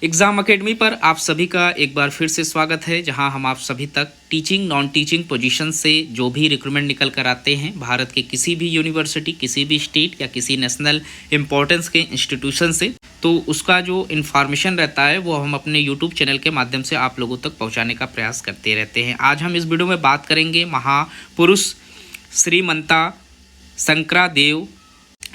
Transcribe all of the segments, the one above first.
Exam academy पर आप सभी का एक बार फिर से स्वागत है, जहां हम आप सभी तक टीचिंग नॉन टीचिंग पोजीशन से जो भी रिक्रूटमेंट निकल कर आते हैं भारत के किसी भी यूनिवर्सिटी, किसी भी स्टेट या किसी नेशनल इम्पोर्टेंस के इंस्टीट्यूशन से, तो उसका जो इन्फॉर्मेशन रहता है वो हम अपने यूट्यूब चैनल के माध्यम से आप लोगों तक पहुँचाने का प्रयास करते रहते हैं। आज हम इस वीडियो में बात करेंगे महापुरुष श्रीमंता शंकरादेव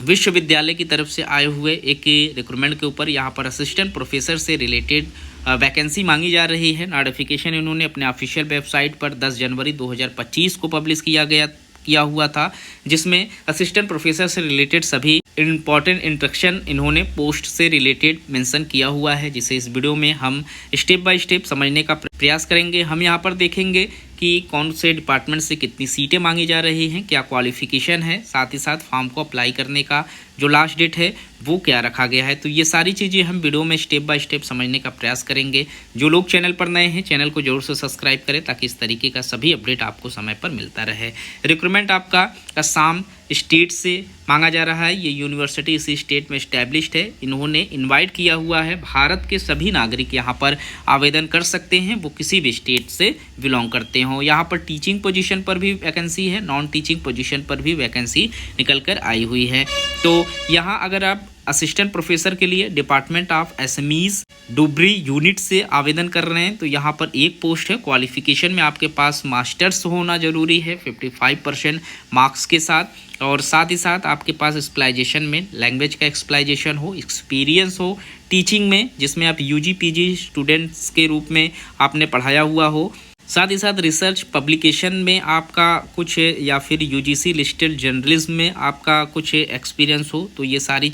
विश्वविद्यालय की तरफ से आए हुए एक रिक्रूटमेंट के ऊपर। यहाँ पर असिस्टेंट प्रोफेसर से रिलेटेड वैकेंसी मांगी जा रही है। नोटिफिकेशन इन्होंने अपने ऑफिशियल वेबसाइट पर 10 जनवरी 2025 को पब्लिश किया हुआ था, जिसमें असिस्टेंट प्रोफेसर से रिलेटेड सभी इम्पॉर्टेंट इंस्ट्रक्शन इन्होंने पोस्ट से रिलेटेड मेंशन किया हुआ है, जिसे इस वीडियो में हम स्टेप बाय स्टेप समझने का प्रयास करेंगे। हम यहाँ पर देखेंगे कि कौन से डिपार्टमेंट से कितनी सीटें मांगी जा रही हैं, क्या क्वालिफिकेशन है, साथ ही साथ फॉर्म को अप्लाई करने का जो लास्ट डेट है वो क्या रखा गया है। तो ये सारी चीज़ें हम वीडियो में स्टेप बाय स्टेप समझने का प्रयास करेंगे। जो लोग चैनल पर नए हैं, चैनल को जरूर से सब्सक्राइब करें ताकि इस तरीके का सभी अपडेट आपको समय पर मिलता रहे। रिक्रूटमेंट आपका असम स्टेट से मांगा जा रहा है। ये यूनिवर्सिटी इसी स्टेट में इस्टेब्लिश्ड है। इन्होंने इनवाइट किया हुआ है भारत के सभी नागरिक यहाँ पर आवेदन कर सकते हैं, वो किसी भी स्टेट से बिलोंग करते हों। यहाँ पर टीचिंग पोजीशन पर भी वैकेंसी है, नॉन टीचिंग पोजीशन पर भी वैकेंसी निकल कर आई हुई है। तो यहाँ अगर आप असिस्टेंट प्रोफेसर के लिए department of SMEs Dhubri unit से आवेदन कर रहे हैं, तो यहाँ पर एक पोस्ट है। क्वालिफिकेशन में आपके पास मास्टर्स होना जरूरी है 55% मार्क्स के साथ, और साथ ही साथ आपके पास स्पेशलाइजेशन में लैंग्वेज का एक्सप्लाइजेशन हो, एक्सपीरियंस हो टीचिंग में, जिसमें आप यूजी पीजी स्टूडेंट्स के रूप में आपने पढ़ाया हुआ हो। साथ ही साथ रिसर्च पब्लिकेशन में आपका कुछ या फिर यूजीसी लिस्टेड जर्नलिज्म में आपका कुछ एक्सपीरियंस हो, तो ये सारी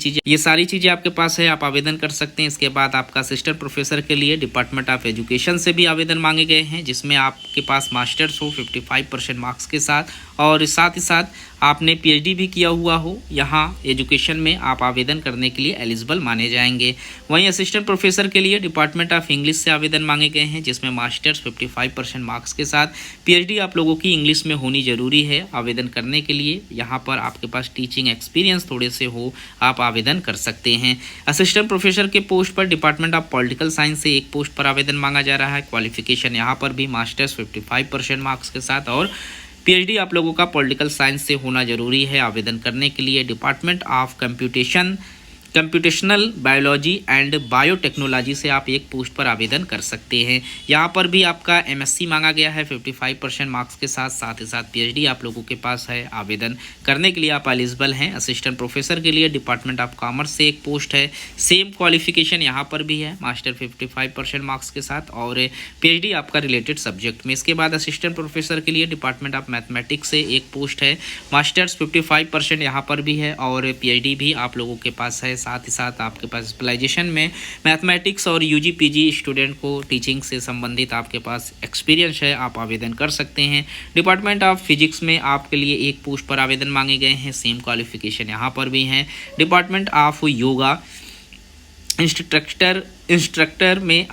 चीज़ें आपके पास है, आप आवेदन कर सकते हैं। इसके बाद आपका असिस्टेंट प्रोफेसर के लिए डिपार्टमेंट ऑफ एजुकेशन से भी आवेदन मांगे गए हैं, जिसमें आपके पास मास्टर्स हो 55% मार्क्स के साथ, और साथ ही साथ आपने पीएचडी भी किया हुआ हो। यहाँ एजुकेशन में आप आवेदन करने के लिए एलिजिबल माने जाएंगे। वहीं असिस्टेंट प्रोफेसर के लिए डिपार्टमेंट ऑफ इंग्लिश से आवेदन मांगे गए हैं, जिसमें मास्टर्स 55% मार्क्स के साथ, पीएचडी आप लोगों की इंग्लिश में होनी जरूरी है आवेदन करने के लिए। यहाँ पर आपके पास टीचिंग एक्सपीरियंस थोड़े से हो, आप आवेदन कर सकते हैं। असिस्टेंट प्रोफेसर के पोस्ट पर डिपार्टमेंट ऑफ पॉलिटिकल साइंस से एक पोस्ट पर आवेदन मांगा जा रहा है। क्वालिफिकेशन यहाँ पर भी मास्टर्स 55% मार्क्स के साथ, और पीएचडी आप लोगों का पॉलिटिकल साइंस से होना जरूरी है आवेदन करने के लिए। Department of computational biology and biotechnology से आप एक पोस्ट पर आवेदन कर सकते हैं। यहाँ पर भी आपका एमएससी मांगा गया है 55% मार्क्स के साथ, साथ ही साथ पीएचडी आप लोगों के पास है, आवेदन करने के लिए आप एलिजिबल हैं। असिस्टेंट प्रोफेसर के लिए डिपार्टमेंट ऑफ कॉमर्स से एक पोस्ट है, सेम क्वालिफिकेशन यहाँ पर भी है, मास्टर 55% मार्क्स के साथ, और पीएचडी आपका रिलेटेड सब्जेक्ट में। इसके बाद असिस्टेंट प्रोफेसर के लिए डिपार्टमेंट ऑफ मैथमेटिक्स से एक पोस्ट है, मास्टर्स 55% यहाँ पर भी है, और पीएचडी भी आप लोगों के पास है। साथ ही साथ आपके पास स्पेशलाइजेशन में मैथमेटिक्स और यूजी पीजी स्टूडेंट को टीचिंग से संबंधित आपके पास एक्सपीरियंस है, आप आवेदन कर सकते हैं। डिपार्टमेंट ऑफ फिजिक्स में आपके लिए एक पोस्ट पर आवेदन मांगे गए हैं, सेम क्वालिफिकेशन यहाँ पर भी है। डिपार्टमेंट ऑफ योगा इंस्ट्रक्टर में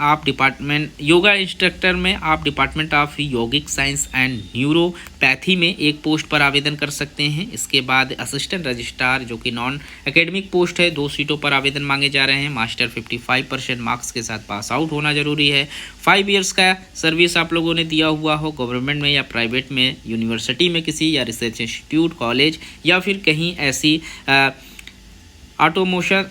आप department of yogic science and neuropathy में एक पोस्ट पर आवेदन कर सकते हैं। इसके बाद असिस्टेंट रजिस्ट्रार, जो कि नॉन एकेडमिक पोस्ट है, 2 सीटों पर आवेदन मांगे जा रहे हैं। मास्टर 55% मार्क्स के साथ पास आउट होना जरूरी है। 5 ईयर्स का सर्विस आप लोगों ने दिया हुआ हो, गवर्नमेंट में या प्राइवेट में, यूनिवर्सिटी में किसी, या रिसर्च इंस्टीट्यूट, कॉलेज, या फिर कहीं ऐसी ऑटोमोशन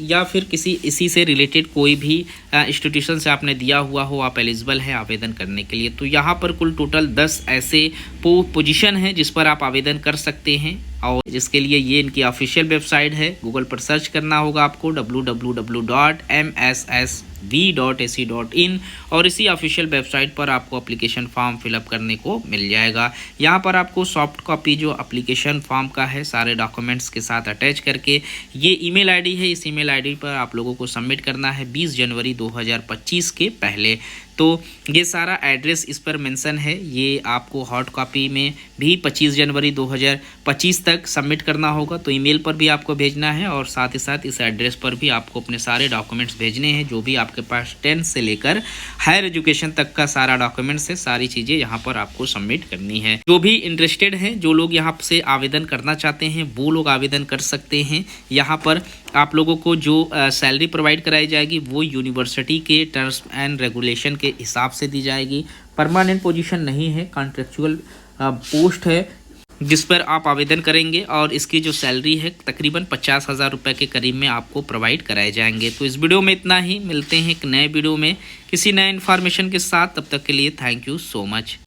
या फिर किसी इसी से रिलेटेड कोई भी इंस्टीट्यूशन से आपने दिया हुआ हो, आप एलिजिबल हैं आवेदन करने के लिए। तो यहाँ पर कुल टोटल 10 ऐसे पोजीशन हैं जिस पर आप आवेदन कर सकते हैं, और जिसके लिए ये इनकी ऑफिशियल वेबसाइट है। गूगल पर सर्च करना होगा आपको www.mssv.ac.in, और इसी ऑफिशियल वेबसाइट पर आपको एप्लीकेशन फॉर्म फिलअप करने को मिल जाएगा। यहाँ पर आपको सॉफ्ट कॉपी जो एप्लीकेशन फॉर्म का है सारे डॉक्यूमेंट्स के साथ अटैच करके, ये ईमेल आईडी है, इस ईमेल आईडी पर आप लोगों को सबमिट करना है 20 जनवरी 2025 के पहले। तो ये सारा एड्रेस इस पर मेंशन है। ये आपको हॉट कॉपी में भी 25 जनवरी 2025 तक सबमिट करना होगा। तो ईमेल पर भी आपको भेजना है और साथ ही साथ इस एड्रेस पर भी आपको अपने सारे डॉक्यूमेंट्स भेजने हैं, जो भी आपके पास 10th से लेकर हायर एजुकेशन तक का सारा डॉक्यूमेंट्स है, सारी चीज़ें यहाँ पर आपको सबमिट करनी है। जो भी इंटरेस्टेड हैं, जो लोग यहाँ से आवेदन करना चाहते हैं, वो लोग आवेदन कर सकते हैं। यहाँ पर आप लोगों को जो सैलरी प्रोवाइड कराई जाएगी वो यूनिवर्सिटी के टर्म्स एंड रेगुलेशन के हिसाब से दी जाएगी। परमानेंट पोजीशन नहीं है, कॉन्ट्रेक्चुअल पोस्ट है जिस पर आप आवेदन करेंगे और इसकी जो सैलरी है तकरीबन 50,000 रुपये के करीब में आपको प्रोवाइड कराए जाएंगे। तो इस वीडियो में इतना ही, मिलते हैं एक नए वीडियो में किसी नए इन्फॉर्मेशन के साथ। तब तक के लिए थैंक यू सो मच।